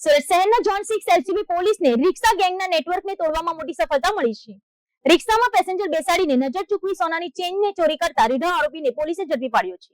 સુરત શહેરના zone 6 LCB પોલીસને રિક્ષા ગેંગના નેટવર્કને તોડવામાં મોટી સફળતા મળી છે. રિક્ષામાં પેસેન્જર બેસાડીને નજર ચૂકવી સોનાની ચેઇનને ચોરી કરતા રીઢા આરોપીને પોલીસે ઝડપી પાડ્યો છે.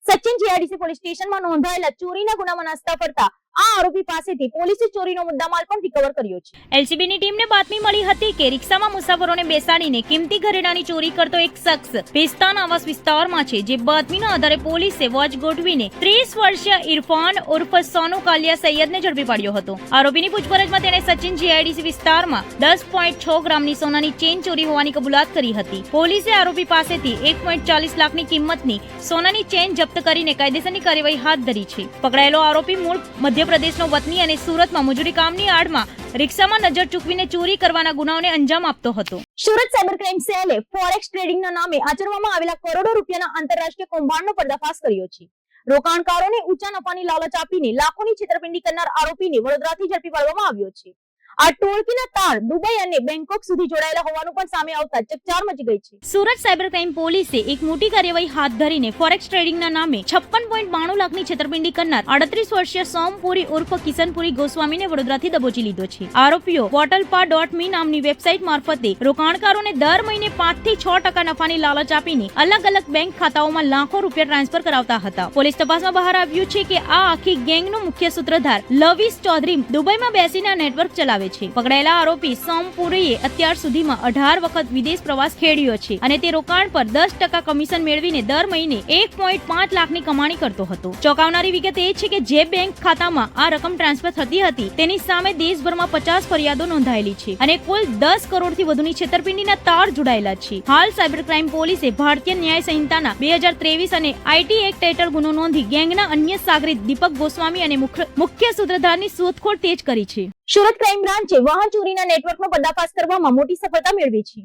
સચિન જીઆઈડીસી પોલીસ સ્ટેશનમાં નોંધાયેલા ચોરીના ગુનામાં નાસ્તા ફરતા આ આરોપી પાસેથી પોલીસે ચોરીનો મુદ્દામાલ પણ રિકવર કર્યો છે. એલસીબીની ટીમને બાતમી મળી હતી કે રિક્ષામાં મુસાફરોને બેસાડીને કિંમતી ઘરેણાની ચોરી કરતો એક શખ્સ પિસ્તાન આવાસ વિસ્તારમાં છે. જે બાતમીના આધારે પોલીસે વોચ ગોઠવીને 30 વર્ષીય ઇરફાન ઉર્ફ સોનુ કાલિયા સૈયદને ઝડપી પાડ્યો હતો. આરોપીની પૂછપરછમાં તેણે સચિન જીઆઈડીસી વિસ્તારમાં 10.6 ગ્રામની સોનાની ચેઇન ચોરી હોવાની કબૂલાત કરી હતી. પોલીસે આરોપી પાસેથી 1.40 લાખની કિંમતની સોનાની ચેઇન જપ્ત કરીને કાયદેસરની કાર્યવાહી હાથ ધરી છે. પકડાયેલો આરોપી મૂળ મધ્યપ્રદેશનો વતની અને સુરતમાં મજૂરી કામની આડમાં રિક્ષામાં નજર ચૂકવીને ચોરી કરવાના ગુનાઓને અંજામ આપતો હતો. સુરત સાયબર ક્રાઇમ સેલે ફોરેક્સ ટ્રેડિંગના નામે આચરવામાં આવેલા કરોડો રૂપિયાના આંતરરાષ્ટ્રીય કૌભાંડનો પર્દાફાશ કર્યો છે. રોકાણકારોને ઊંચા નફાની લાલચ આપીને લાખોની છેતરપિંડી કરનાર આરોપીને વડોદરાથી ઝડપી પાડવામાં આવ્યો છે. આ ટોળકીના તાર દુબઈ અને બેંકોક સુધી જોડાયેલા હોવાનું પણ સામે આવતા ચકચાર મચી ગઈ છે. સુરત સાયબર ક્રાઇમ પોલીસે એક મોટી કાર્યવાહી હાથ ધરીને ફોરેક્સ ટ્રેડિંગના નામે 56.92 લાખની છેતરપિંડી કરનાર 38 વર્ષીય સોમપુરી ઉર્ફ કિશનપુરી ગોસ્વામીને વડોદરાથી દબોચી લીધો છે. આરોપીઓ પોર્ટલપા.me નામની વેબસાઇટ મારફતે રોકાણકારોને દર મહિને 5 થી 6% નફાની લાલચ આપીને અલગ અલગ બેંક ખાતાઓમાં લાખો રૂપિયા ટ્રાન્સફર કરાવતા હતા. પોલીસ તપાસમાં બહાર આવ્યું છે કે આ આખી ગેંગનો મુખ્ય સૂત્રધાર લવીસ ચૌધરી દુબઈમાં બેસીને આ નેટવર્ક ચલાવે છે. પકડાયેલા આરોપી સોમપુરીએ અત્યાર સુધીમાં 18 વખત વિદેશ પ્રવાસ ખેડ્યો છે અને તે રોકાણ પર 10% કમિશન મેળવીને દર મહિને 1.5 લાખની કમાણી કરતો હતો. ચોંકાવનારી વિગત એ છે કે જે બેંક ખાતામાં આ રકમ ટ્રાન્સફર થતી હતી તેની સામે દેશભરમાં 50 ફરિયાદો નોંધાયેલી છે અને કુલ 10 કરોડથી વધુની છેતરપિંડીના તાર જોડાયેલા છે. હાલ સાયબર ક્રાઇમ પોલીસે ભારતીય ન્યાય સંહિતાના 2023 અને આઈટી એક્ટ હેઠળ ગુનો નોંધી ગેંગના અન્ય સાગરીત દીપક ગોસ્વામી અને મુખ્ય સૂત્રધારની શોધખોળ તેજ કરી છે. સુરત ક્રાઇમ બ્રાન્ચે વાહન ચોરીના નેટવર્કનો પર્દાફાશ કરવામાં મોટી સફળતા મેળવી છે.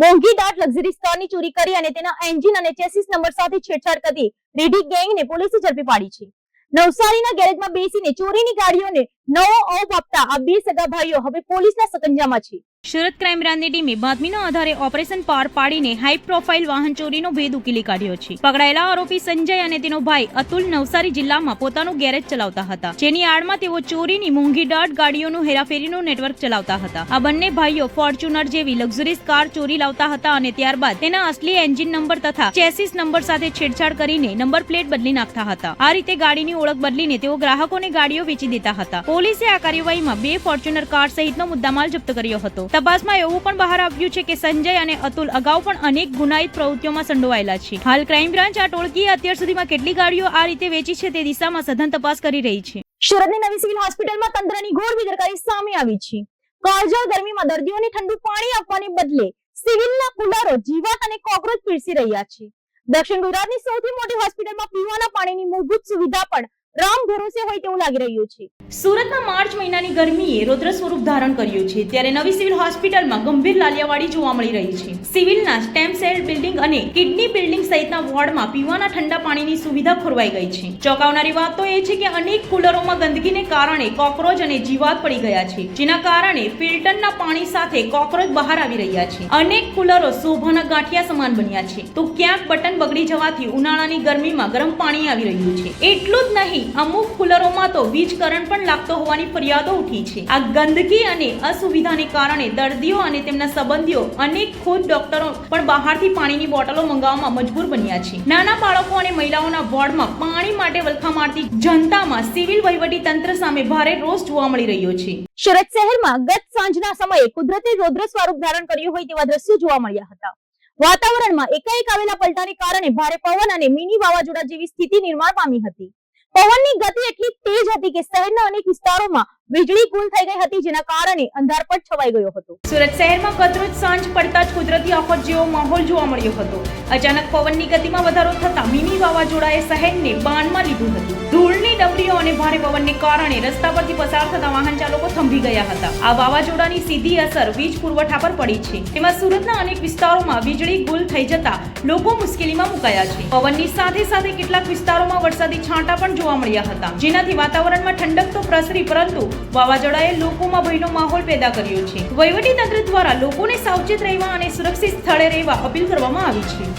મોંઘી દાટ લક્ઝરીઝ કારની ચોરી કરી અને તેના એન્જિન અને ચેસિસ નંબર સાથે છેડછાડ કરતી રેડી ગેંગને પોલીસે ઝડપી પાડી છે. નવસારીના ગેરેજમાં બેસીને ચોરીની ગાડીઓને નવો ઓપ આપતા આ બે સગા ભાઈઓ હવે પોલીસના સકંજામાં છે. સુરત ક્રાઇમ બ્રાન્ચની ટીમે બાતમીના આધારે ઓપરેશન પાર પાડીને હાઈ પ્રોફાઇલ વાહન ચોરીનો ભેદ ઉકેલી કાઢ્યો છે. પકડાયેલા આરોપી સંજય અને તેનો ભાઈ અતુલ નવસારી જિલ્લામાં પોતાનું ગેરેજ ચલાવતા હતા, જેની આડમાં તેઓ ચોરીની મોંઘી દાટ ગાડીઓનું હેરાફેરીનું નેટવર્ક ચલાવતા હતા. આ બંને ભાઈઓ ફોર્ચ્યુનર જેવી લક્ઝરીઝ કાર ચોરી લાવતા હતા અને ત્યારબાદ તેના અસલી એન્જિન નંબર તથા ચેસિસ નંબર સાથે છેડછાડ કરીને નંબર પ્લેટ બદલી નાખતા હતા. આ રીતે ગાડીની ઓળખ બદલીને તેઓ ગ્રાહકોને ગાડીઓ વેચી દેતા હતા. પોલીસે આ કાર્યવાહીમાં 2 ફોર્ચ્યુનર કાર સહિતનો મુદ્દામાલ જપ્ત કર્યો હતો. તપાસમાં એવું પણ બહાર આવ્યું છે કે સંજય અને અતુલ અગાઉ પણ અનેક ગુનાહિત પ્રવૃત્તિઓમાં સંડોવાયેલા છે. હાલ ક્રાઇમ બ્રાન્ચ આ ટોળકીએ અત્યાર સુધીમાં કેટલી ગાડીઓ આ રીતે વેચી છે તે દિશામાં સઘન તપાસ કરી રહી છે. સુરતની નવી સિવિલ હોસ્પિટલમાં તંત્રની ઘોર બેદરકારી સામે આવી છે. કાળઝાળ ગરમીમાં દર્દીઓને ઠંડુ પાણી આપવાને બદલે સિવિલના કુલરો જીવાત અને કોકરોચ પીરસી રહ્યા છે. દક્ષિણ ગુજરાતની સૌથી મોટી હોસ્પિટલમાં પીવાના પાણીની મૂળભૂત સુવિધા પણ રામ ભરોસે હોય તેવું લાગી રહ્યું છે. સુરતમાં માર્ચ મહિનાની ગરમીએ રૌદ્ર સ્વરૂપ ધારણ કર્યું છે, ત્યારે નવી સિવિલ હોસ્પિટલમાં ગંભીર લાલિયાવાડી જોવા મળી રહી છે. સિવિલના સ્ટેમ સેલ બિલ્ડિંગ અને કિડની બિલ્ડિંગ સહિતના વોર્ડમાં પીવાના ઠંડા પાણીની સુવિધા ખોરવાઈ ગઈ છે. ચોંકાવનારી વાત તો એ છે કે અનેક કુલરોમાં ગંદકીને કારણે કોકરોચ અને જીવાત પડી ગયા છે, જેના કારણે ફિલ્ટરના પાણી સાથે કોકરોચ બહાર આવી રહ્યા છે. અનેક કુલરો શોભાના ગાંઠિયા સમાન બન્યા છે, તો ક્યાંક બટન બગડી જવાથી ઉનાળાની ગરમીમાં ગરમ પાણી આવી રહ્યું છે. એટલું જ નહીં, અમુક કુલરોમાં તો વીજ કરંટ પણ લાગતો હોવાની ફરિયાદો ઉઠી છે. આ ગંદકી અને અસુવિધાને કારણે દર્દીઓ અને તેમના સંબંધીઓ અનેક ખુદ ડોક્ટરો પણ બહારથી પાણીની બોટલો મંગાવવામાં મજબૂર બન્યા છે. નાના બાળકો અને મહિલાઓના વોર્ડમાં પાણી માટે વલખા મારતી જનતામાં સિવિલ વહીવટી તંત્ર સામે ભારે રોષ જોવા મળી રહ્યો છે. સુરત શહેરમાં ગત સાંજના સમયે કુદરતે રૌદ્ર સ્વરૂપ ધારણ કર્યું હોય તેવા દ્રશ્યો જોવા મળ્યા હતા. વાતાવરણમાં એકાએક આવેલા પલટાને કારણે ભારે પવન અને મિની વાવાઝોડા જેવી સ્થિતિ નિર્માણ પામી હતી. પવનની ગતિ એટલી તેજ હતી કે શહેરના અનેક વિસ્તારોમાં વીજળી ગુલ થઈ ગઈ હતી, જેના કારણે અંધારપટ છવાઈ ગયો હતો. સુરત શહેરમાં ગતરોજ સાંજ પડતા જ કુદરતી આફત જેવો માહોલ જોવા મળ્યો હતો. અચાનક પવનની ગતિમાં વધારો થતા મિની વાવાઝોડાએ શહેરને બાનમાં લીધું હતું. ધૂળની ડમરીઓ અને ભારે પવનને કારણે રસ્તા પરથી પસાર થતા વાહન ચાલકો થંભી ગયા હતા. આ વાવાઝોડાની સીધી અસર વીજ પુરવઠા પર પડી છે. તેમાં સુરતના અનેક વિસ્તારોમાં વીજળી ગુલ થઈ જતા લોકો મુશ્કેલીમાં મુકાયા છે. પવનની સાથે સાથે કેટલાક વિસ્તારોમાં વરસાદી છાંટા પણ જોવા મળ્યા હતા, જેનાથી વાતાવરણમાં ઠંડક તો પ્રસરી, પરંતુ વાવાઝોડાએ લોકોમાં ભયનો માહોલ પેદા કર્યો છે. વહીવટી તંત્ર દ્વારા લોકોને સાવચેત રહેવા અને સુરક્ષિત સ્થળે રહેવા અપીલ કરવામાં આવી છે.